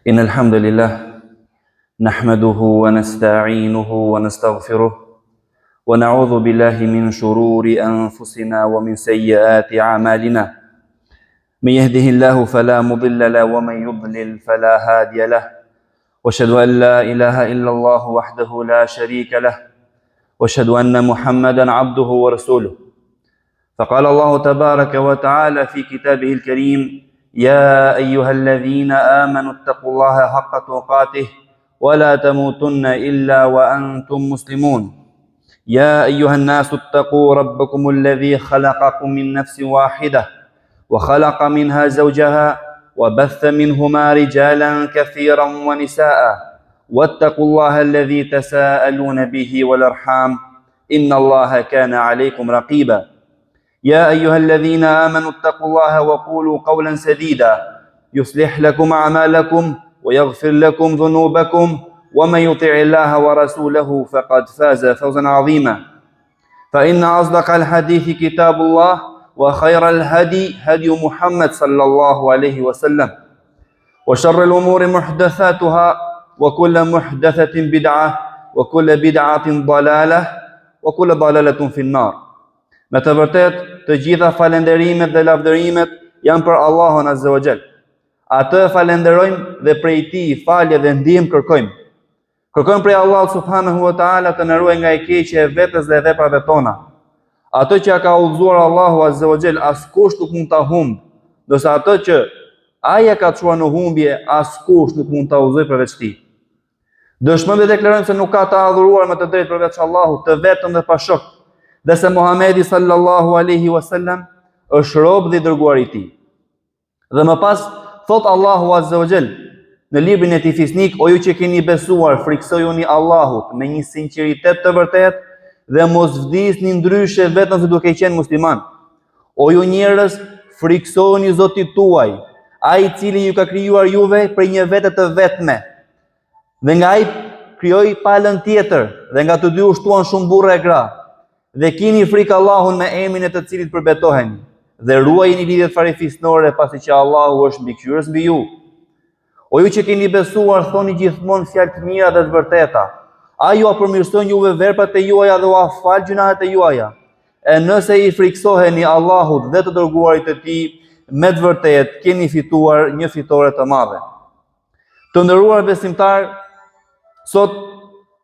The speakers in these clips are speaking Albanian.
إن الحمد لله نحمده ونستعينه ونستغفره ونعوذ بالله من شرور أنفسنا ومن سيئات أعمالنا من يهده الله فلا مضل له ومن يضلل فلا هادي له وأشهد أن لا إله إلا الله وحده لا شريك له وأشهد أن محمدا عبده ورسوله فقال الله تبارك وتعالى في كتابه الكريم يا أيها الذين آمنوا اتقوا الله حق تقاته ولا تموتن إلا وأنتم مسلمون يا أيها الناس اتقوا ربكم الذي خلقكم من نفس واحدة وخلق منها زوجها وبث منهما رجالا كثيرا ونساء واتقوا الله الذي تساءلون به والأرحام إن الله كان عليكم رقيبا يا أيها الذين آمنوا اتقوا الله وقولوا قولا سديدا يصلح لكم أعمالكم ويغفر لكم ذنوبكم ومن يطع الله ورسوله فقد فاز فوزا عظيما فإن أصدق الحديث كتاب الله وخير الهدي هدي محمد صلى الله عليه وسلم وشر الأمور محدثاتها وكل محدثة بدعة وكل بدعة ضلالة وكل ضلالة في النار. Me të vërtet, të gjitha falenderimet dhe lavdërimet janë për Allahun Azza wa Jall. Atë falenderojmë dhe prej Tij falje dhe ndihmë kërkojmë. Kërkojmë prej Allahut Subhanahu wa Taala të na ruaj nga e keqja e vetes dhe veprave tona. Atë që ka udhëzuar Allahu Azza wa Jall askush nuk mund ta humbë, ndërsa atë që Ai ka çuar në humbje askush nuk mund ta udhëzojë përveç Tij. Dëshmojmë dhe deklarojmë se nuk ka të adhuruar me të drejtë përveç Allahut, të vetëm dhe pa shok, dhe se Muhamedi sallallahu alaihi wasallam është rob dhe dërguar i Tij. Dhe më pas thot Allahu Azza wa Jall në librin e Tij fisnik: O ju që keni besuar, friksojuni Allahut me një sinqeritet të vërtetë dhe mos vdisni ndryshe vetëm se duke qenë musliman. O ju njerëz, friksojuni Zotit tuaj, ai i cili ju ka krijuar juve për një vete të vetme. Dhe nga ai krijoi palën tjetër, dhe nga të dy u shtuan shumë burra e gra. Dhe kini frikë Allahun me emrin e të cilit përbetoheni, dhe ruajini lidhjet farefisnore pasi që Allahu është mbikëqyrës mbi ju. O ju që keni besuar, thoni gjithmonë fjalë të mira dhe të vërteta. Ai ju përmirëson juve veprat e juaja dhe u fal gjunahet e juaja. E nëse i friksoheni Allahut dhe të dërguarit të Tij, me të vërtetë keni fituar një fitore të madhe. Të nderuar besimtar, sot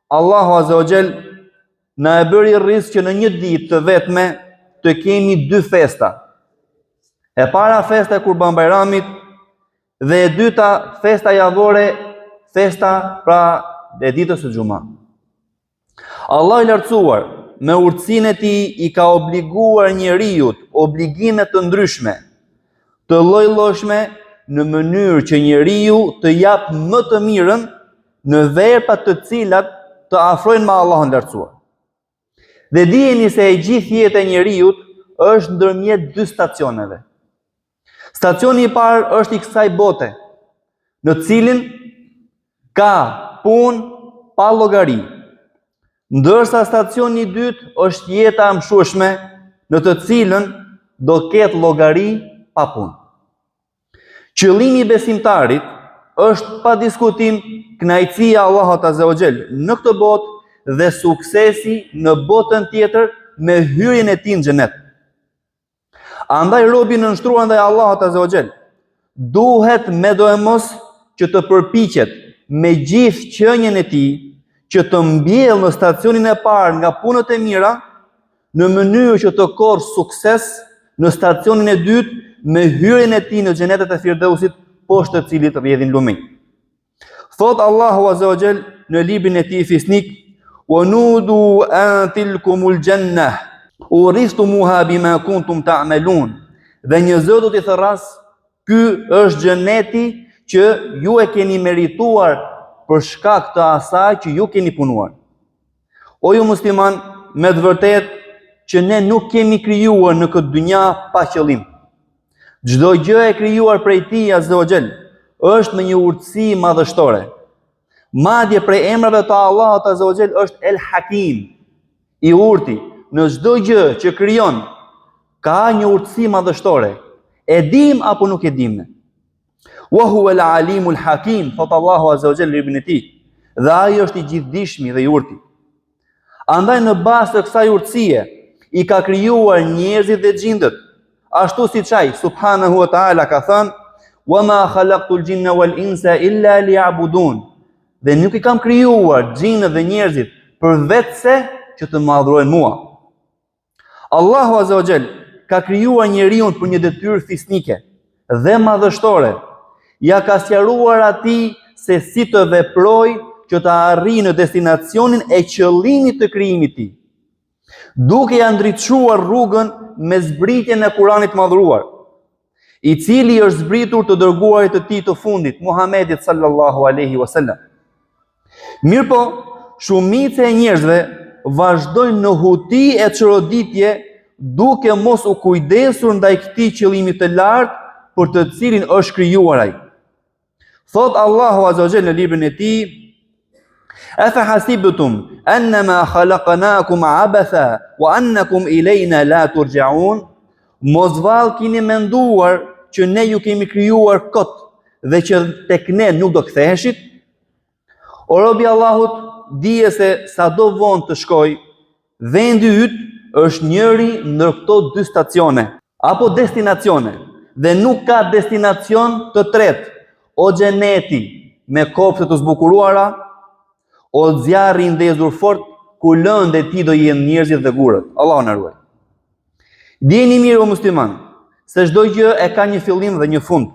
Allahu Azza wa Jall na e bëri rrisë që në një ditë të vetme të kemi dy festa. E para festa e Kurban Bajramit dhe e dyta festa javore, festa pra e ditës së Xuma. Allah i lartësuar me urtësinë e Tij i ka obliguar njeriu obligime të ndryshme, të lloj-llojshme, në mënyrë që njeriu të jap më të mirën në veprat të cilat të afrojnë me Allahun lartësuar. Dhe dijeni se e gjithë jeta e njeriu është ndërmjet dy stacioneve. Stacioni i parë është i kësaj bote, në cilin ka punë pa llogari. Ndërsa stacioni i dytë është jeta e mshueshme, në të cilën do ketë llogari pa punë. Qëllimi i besimtarit është pa diskutim kënaqësia e Allahut Azza wa Jall në këtë botë dhe suksesi në botën tjetër me hyrjen e Tij në xhenet. Andaj robi në nështruar ndaj Allahut Azza wa Jall duhet me do e mos që të përpiqet me gjithë qenjen e Tij që të mbjellë në stacionin e parë nga punët e mira, në mënyrë që të korrë sukses në stacionin e dytë me hyrjen e Tij në xhenetet e Firdausit, poshtë të cilit rrjedhin lumej. Thot Allahu Azza wa Jall në librin e Tij fisnik: وَنُودُوا أَنْ تِلْكُمُ الْجَنَّةِ أُورِثْتُمُوهَا بِمَا كُنْتُمْ تَعْمَلُونَ. Dhe një zë do t'i thërras: ky është xheneti që ju e keni merituar për shkak të asaj që ju keni punuar. O ju musliman, me të vërtetë që ne nuk kemi krijuar në këtë dynja pa qëllim. Çdo gjë e krijuar prej Tij Azza wa Jall është me një urtësi madhështore. Madje prej emrave të Allahut Azza wa Jall është El Hakim, i urti. Në çdo gjë që krijon ka një urtësi madhështore. E dim apo nuk e dim ne? Wa huwa al-alimul hakim, thot Allahu azza wa jalla ibn ti. Dhe ai është i gjithdijshmi dhe i urti. Andaj në bazë të kësaj urtësie i ka krijuar njerëzit dhe xhindët, ashtu siç ai subhanahu wa taala ka thënë: "Wa ma khalaqtul jinna wal insa illa liya'budun." Dhe nuk i kam krijuar xhinët dhe njerëzit përveçse që të më adhurojnë mua. Allahu azza wa jall ka krijuar njeriu për një detyrë fisnike dhe madhështore. Ja ka sqaruar atij se si të veprojë që të arrijë në destinacionin e qëllimit të krijimit të tij, duke ja ndriçuar rrugën me zbritjen e Kuranit madhruar, i cili është zbritur të dërguarit të tij të fundit, Muhamedit sallallahu alaihi wasallam. Mirpo, shumica e njerëzve vazhdojnë në huti e çroditje duke mos u kujdesur ndaj këtij qëllimi të lartë për të cilin është krijuar ai. Thot Allahu azza wa jalla në librin e tij: "Afa hasibtum annama khalaqnakum abatha wa annakum ilayna la turja'un?" Mos vallë keni menduar që ne ju kemi krijuar kot dhe që tek ne nuk do ktheheshit? O robi Allahut, dije se sado vonë të shkoj, vendi yt është njëri ndër këto dy stacione apo destinacione, dhe nuk ka destinacion të tretë, o xheneti me kopshte të zbukuruara, o zjarri i ndezur fort ku lëndë e tij do jenë njerëzit dhe gurët. Allahu na ruaj. Dijeni mirë o musliman, se çdo gjë e ka një fillim dhe një fund.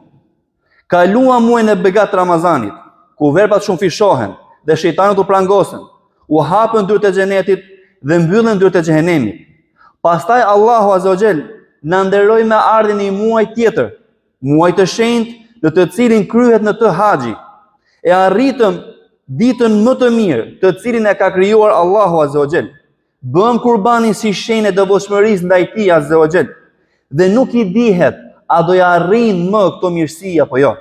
Kaluam muajin e begat Ramazanit, ku verbrat shumë fishohen dhe shejtanët u prangosen, u hapën dyert e xhenetit dhe mbyllen dyert e xhehenemit. Pastaj Allahu azza wa jall na nderoi me ardhin e një muaji tjetër, muaj të shenjtë në të cilin kryhet në të haxhi. E arritëm ditën më të mirë, të cilin e ka krijuar Allahu azza wa jall. Bëm kurbanin si shenjë e devotshmërisë ndaj tij azza wa jall. Dhe nuk i dihet a do ja arrijnë më këto mirësi apo jo.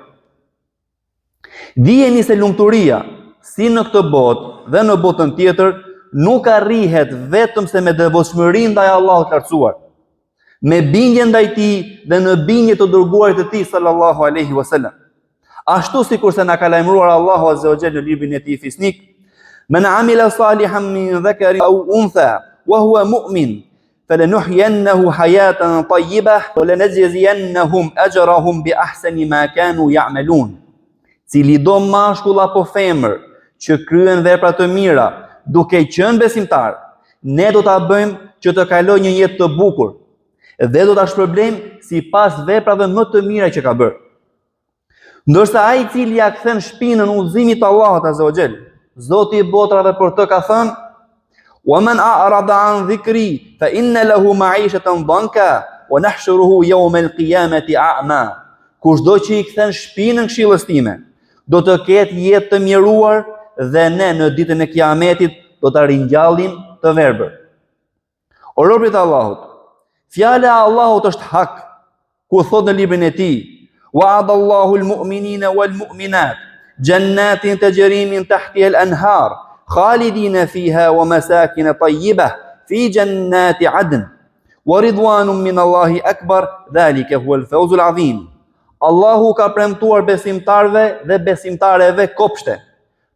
Dijeni se lumturia, si në këtë botë dhe në botën tjetër, nuk arrihet vetëm se me devotshmëri ndaj Allahut të lartësuar, me bindje ndaj tij dhe në bindje të dërguarit të tij sallallahu alaihi wasallam. Ashtu sikurse na ka lajmëruar Allahu azza wa jalla në librin e tij fisnik: "Men amila salihan min dhakarin aw untha wa huwa mu'min falanuhyiyannahu hayatan tayyibah wa lanajziyannahum ajrahum bi ahsani ma kanu ya'malun." Cili do mashkull apo femër që kryen vepra të mira duke qenë besimtar, ne do ta bëjmë që të kalojë një jetë të bukur dhe do ta shpërblejmë sipas veprave më të mira që ka bërë. Ndërsa ai i cili ja kthen shpinën udhëzimit të Allahut azza wa jall, Zoti i botrave për të ka thënë: "Wa man a'rada 'an dhikri fa inna lahu ma'ishatan dhanka wa nahshuruhu yawma al-qiyamati a'ma." Kushdo që i kthen shpinën këshillës time, do të ketë jetë të mjeruar dhe ne në ditën e Kiametit do ta ringjallim të verbër. O robërit e Allahut, fjala e Allahut është hak, ku thot në librin e tij: "Wa'ada Allahu al-mu'minina wal-mu'minat jannatin tajri min tahtiha al-anhar khalidina fiha wa masakin tayyibah fi jannati 'adn wa ridwanun min Allahi akbar dhalika huwa al-fawz al-'azim." Allahu ka premtuar besimtarve dhe besimtareve kopshte,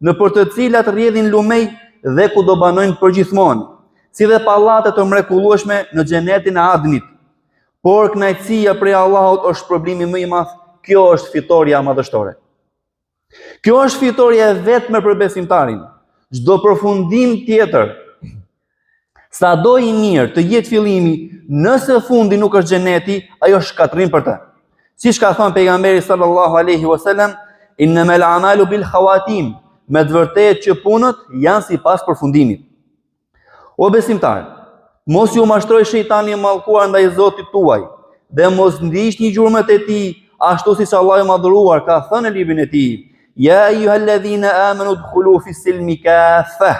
në për të cilat rrjedhin lumej dhe ku do banojnë përgjithmonë, si dhe pallate të mrekullueshme në xhenetin e Adnit. Por kënaqësia prej Allahut është shpërblimi më i madh. Kjo është fitoria madhështore. Kjo është fitoria e vetme për besimtarin. Çdo përfundim tjetër, sado i mirë të jetë fillimi, nëse fundi nuk është xheneti, ajo shkatërrim për të. Siç ka thënë pejgamberi sallallahu alaihi wasallam: "Innamal a'malu bil khawatim." Me të vërtetë që punët janë sipas përfundimit. O besimtar, mos ju mashtroj shejtani i mallkuar ndaj Zotit tuaj dhe mos ndiqni gjurmët e tij, ashtu siç Allahu i madhëruar ka thënë në librin e tij: "Ya ayyuhalladhina amanu udkhulu fis silmi kaffah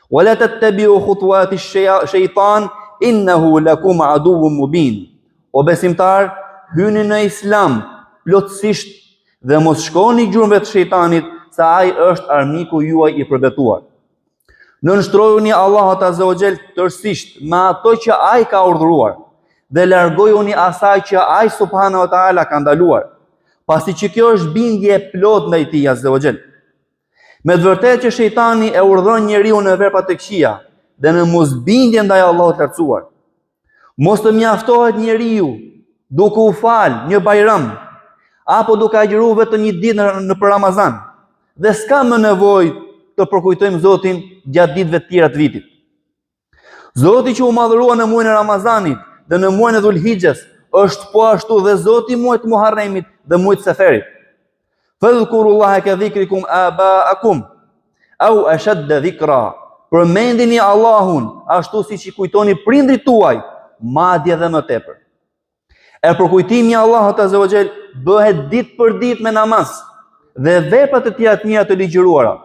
wa la tattabi'u khutuwati ash-shaytan innahu lakum aduwwun mubin." O besimtar, hyni në Islam plotësisht dhe mos shkoni gjurmëve të shejtanit, sa ai është armiku juaj i përbetuar. Nënshtrojuni Allahut azza wa jall tërësisht me ato që ai ka urdhëruar dhe largojuni asaj që ai subhanahu wa taala ka ndaluar. pasi që kjo është bindje e plot ndaj tij azza wa jall. Me të vërtetë që shejtani e urdhon njeriu në vepra të këqija dhe në mosbindje ndaj Allahut të lartësuar. Mos të mjaftohet njeriu duke u fal një bajram apo duke agjëruar vetëm një ditë në Ramazan dhe s'ka më nevojë të përkujtojmë Zotin gjatë ditëve të tjera të vitit. Zoti që u madhërua në muajin e Ramazanit dhe në muajin e Dhulhijhes është po ashtu dhe Zoti i muajit të Muharremit dhe muajit të Saferit. Fadhkurullaha ka dhikrikum aba'akum au ashadda dhikra. Përmendini Allahun ashtu siç i kujtoni prindrit tuaj, madje edhe më tepër. E përkujtimi i Allahut azza wa jall bëhet ditë për ditë me namaz dhe veprat e tjera të mira të ligjëruara.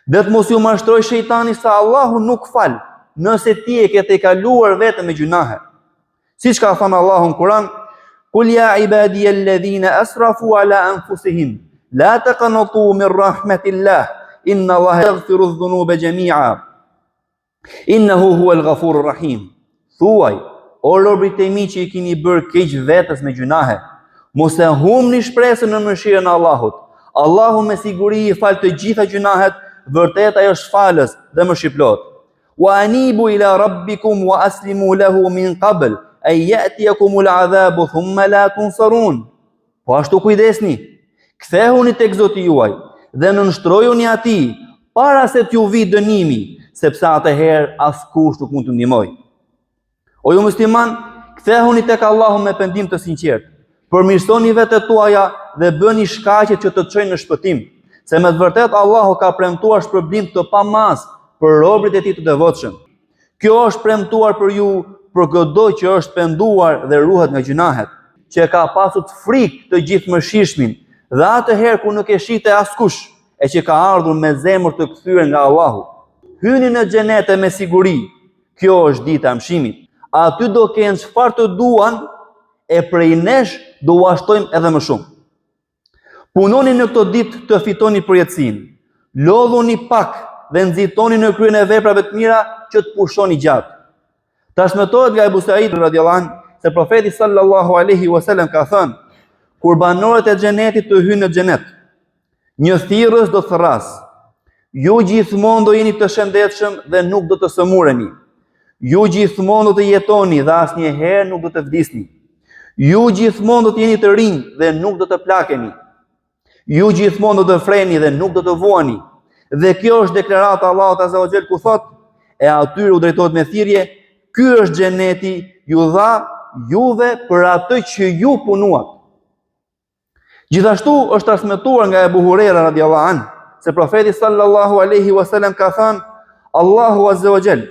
Dhe të mos ju mashtroj shejtani se Allahu nuk fal nëse ti e ke të kaluar vetëm me gjunahe. Siç ka thënë Allahu në Kur'an, "Qul ya ibadiy alladhina asrafu ala anfusihim la taqnatu min rahmatillah inna Allaha yaghfiru adh-dhunuba jami'a innahu huwal ghafurur rahim." Thuaj, o robërit e mi që i keni bërë keq vetes me gjunahe, mos e humni shpresën në mëshirën e Allahut. Allahu me siguri i fal të gjitha gjunahet, vërtet ai është falës dhe mëshirëplot. Wa anibu ila rabbikum wa aslimu lahu min qabl an ya'tiyakumul adhabu thumma la tunsarun. Po ashtu kujdesni, kthehuni tek Zoti juaj dhe nënshtrojuni atij para se t'ju vi dënimi, sepse atëherë askush nuk mund të ndihmojë. O ju musliman, kthehuni tek Allahu me pendim të sinqert. Përmirësoni vetët tuaja dhe bëni shkaqe që të çojnë në shpëtim, se me të vërtetë Allahu ka premtuar shpërblim të pamaz për robërit e tij të devotshëm. Kjo është premtuar për ju për çdo që është penduar dhe ruhet nga gjunahet, që ka pasur frikë të gjithëmëshirshmin, dhe atëherë kur nuk e shite askush, e që ka ardhur me zemër të kthyer nga Allahu. Hyni në xhenet me siguri. Kjo është dita e mshimit. Aty do kenë çfarë të duan, e prej nesh do u ashtojmë edhe më shumë. Punoni në këto ditë të fitoni përjetësinë. Lodhuni pak dhe nxitoni në kryen e veprave të mira që të pushoni gjatë. Transmetohet nga Ebu Said radhiyallahu anhu se profeti sallallahu alaihi wasallam ka thënë: kur banorët e xhenetit të hyjnë në xhenet, një thirrës do thërras. Ju gjithmonë do jeni të shëndetshëm dhe nuk do të sëmureni. Ju gjithmonë do të jetoni dhe asnjëherë nuk do të vdisni. Ju gjithmonë do të jeni të rinj dhe nuk do të plakeni. Ju gjithmonë do të freni dhe nuk do të vuani. Dhe kjo është deklarata e Allahut azza wa jall ku thotë: e atyre u drejtohet me thirrje, ky është xheneti, ju dha juve për atë që ju punuat. Gjithashtu është transmetuar nga Ebu Huraira radhiyallahu anhu se profeti sallallahu alaihi wasallam ka thënë: Allahu azza wa jall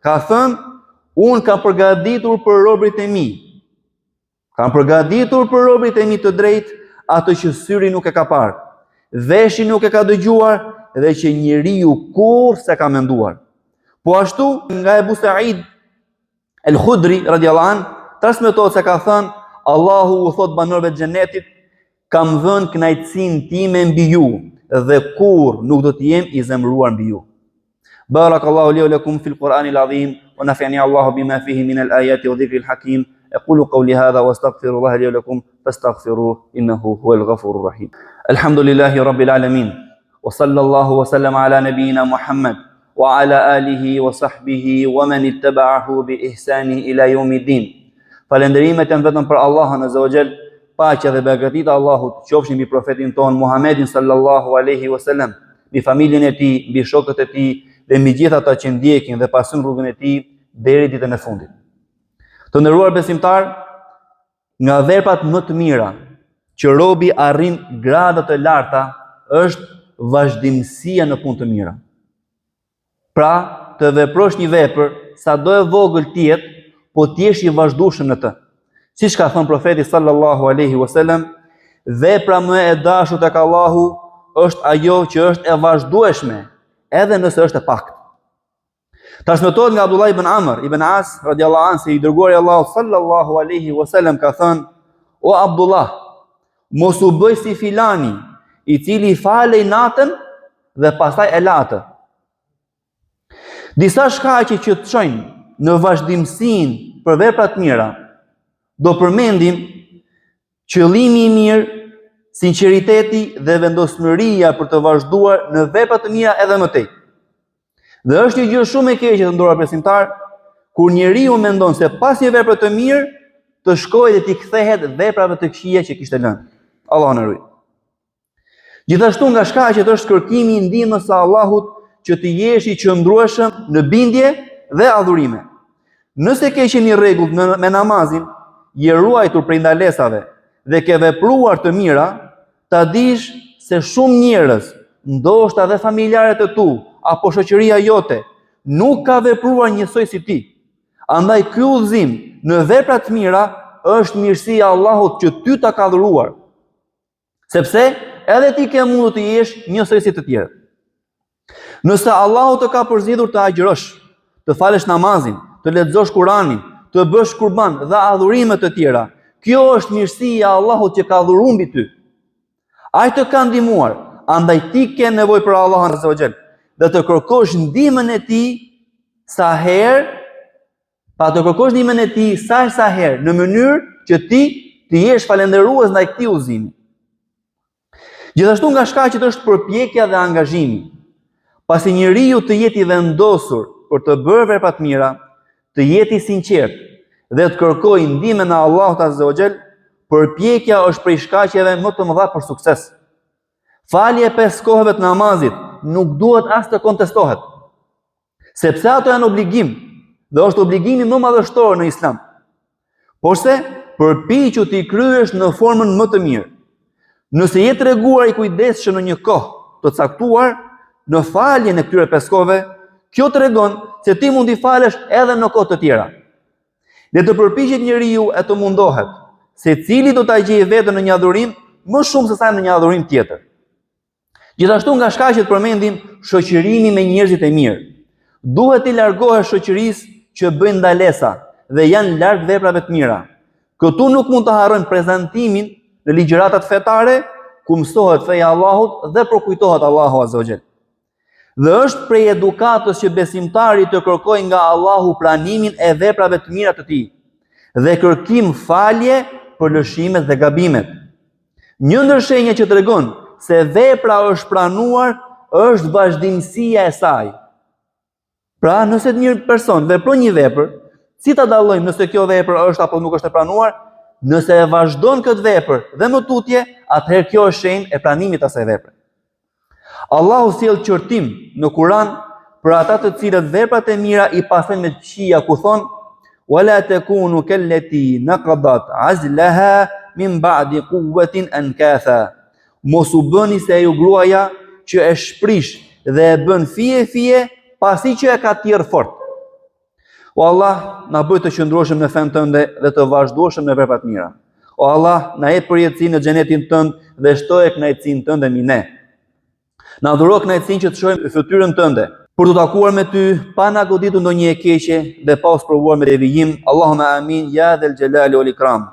ka thënë, unë kam përgatitur për robërit e mi. Kam përgatitur për robërit e mi të drejtë atë që syri nuk e ka parë, veshi nuk e ka dëgjuar dhe që njeriu kurrë s'e ka menduar. Po ashtu nga Ebu Said el-Khudri radhiyallahu anhu transmetohet se ka thënë: Allahu u thot banorëve të xhenetit, kam dhënë kënaqësinë time mbi ju dhe kurrë nuk do të jem i zemëruar mbi ju. Barakallahu li wa lakum fil Qur'anil azim wa nafa'ani Allahu bima fihi min al-ayati wa dhikril hakim. أقول قولي هذا وأستغفر الله لي ولكم فاستغفروه إنه هو الغفور الرحيم. الحمد لله رب العالمين وصلى الله وسلم على نبينا محمد وعلى آله وصحبه ومن اتبعه بإحسان إلى يوم الدين. Falënderimet janë vetëm për Allahun azza wa jall, paqja dhe begatita e Allahut qofshin mbi profetin ton Muhammedin sallallahu alaihi wasallam, mbi familjen e tij, mbi shokët e tij dhe mbi gjithë ata që ndjekin dhe pasojnë rrugën e tij deri ditën e fundit. Të nderuar besimtar, nga veprat më të mira që robi arrin grada të larta është vazhdimësia në punë të mira. Pra, të veprosh një vepër, sado e vogël të jetë, po të jesh i vazhdueshëm në të. Siç ka thënë profeti sallallahu alaihi wasallam, vepra më e dashur tek Allahu është ajo që është e vazhdueshme, edhe nëse është e pakët. Transmetohet nga Abdullah ibn Amr ibn As radhiyallahu anhu se i dërguari Allahu sallallahu alaihi wasallam ka thënë: o Abdullah, mos u bëj si filani i cili falej natën dhe pastaj e latë. Disa shkaqe që të çojnë në vazhdimsinë për vepra të mira, do përmendim qëllimi i mirë sinqeriteti dhe vendosmëria për të vazhduar në vepra të mira edhe më tej. Dhe është një gjë shumë e keqe të nderuar besimtar, kur njeriu mendon se pas një vepre të mirë të shkojë dhe t'i kthehet veprave të këqija që kishte lënë. Allah na ruaj. Gjithashtu nga shkaqet është kërkimi i ndihmës së Allahut që të jesh i qëndrueshëm në bindje dhe adhurime. Nëse ke qenë i rregullt me namazin, je ruajtur prej ndalesave dhe ke vepruar të mira, ta dish se shumë njerëz, ndoshta edhe familjarët e tu apo shoqëria jote, nuk ka vepruar njësoj si ti. Andaj ky udhëzim në vepra të mira është mirësia e Allahut që ty ta ka dhuruar. Sepse edhe ti ke mundur të jesh njësoj si të tjerët. Nëse Allahu të ka përzgjedhur të agjërosh, të falësh namazin, të lexosh Kur'anin, të bësh kurban dhe adhurime të tjera, kjo është mirësia e Allahut që ka dhuruar mbi ty. Ai të ka ndihmuar, andaj ti ke nevojë për Allahun azza wa jall dhe të kërkosh ndihmën e tij sa herë në mënyrë që ti të jesh falendërues ndaj këtij udhëzimi. Gjithashtu nga shkaqet është përpjekja dhe angazhimi. Pasi njeriu të jetë i vendosur për të bërë vepra të mira, të jetë i sinqert dhe të kërkojë ndihmën e Allahut azza wa jall, përpjekja është prej shkaqeve më të mëdha për sukses. Falja e 5 kohëve të namazit nuk duhet as të kontestohet, sepse ato janë obligim dhe është obligimi më madhështor në Islam. Porse, përpiqu t'i kryesh në formën më të mirë. Nëse je treguar i kujdesshëm në një kohë të caktuar në faljen e këtyre 5 kohëve, kjo tregon se ti mund t'i falësh edhe në kohë të tjera. Le të përpiqet njeriu e të mundohet, se cili do ta gjejë veten në një adhurim më shumë se sa në një adhurim tjetër. Gjithashtu nga shkaqet përmendim shoqërimi me njerëzit e mirë. Duhet t'i largohesh shoqërisë që bëjnë ndalesa dhe janë larg veprave të mira. Këtu nuk mund të harrojmë prezantimin në ligjëratat fetare, ku mësohet feja e Allahut dhe përkujtohet Allahu azza wa jall. Dhe është prej edukatës që besimtari të kërkojë nga Allahu pranimin e veprave të mira të tij dhe kërkim falje për lëshimet dhe gabimet. Një ndër shenja që tregon se vepra është pranuar është vazhdimësia e saj. Pra, nëse një person vepron një vepër, si ta dallojmë nëse kjo vepër është apo nuk është e pranuar? Nëse e vazhdon këtë vepër dhe më tutje, atëherë kjo është shenjë e pranimit të asaj vepre. Allahu sjell qortim në Kur'an për ata të cilët veprat e mira i pasojnë me këqija, ku thon: "Wala takunu kallati naqadat azlaha min ba'di quwwatin ankatha." Mos u bëni se ju gruaja që e shprish dhe e bën fije pasi që e ka tjerë fort. O Allah, na bëj të qëndroshëm në fen tënde dhe të vazhdueshëm në vepra të mira. O Allah, na jep përjetësinë në xhenetin tënd dhe shtoje kënaqësinë tënde mbi ne. Na dhuro kënaqësinë që të shohim fytyrën tënde, për të takuar me ty pa na goditur ndonjë e keqe dhe pa u provuar me devijim. Allahumma amin ya dhal jalali wal ikram.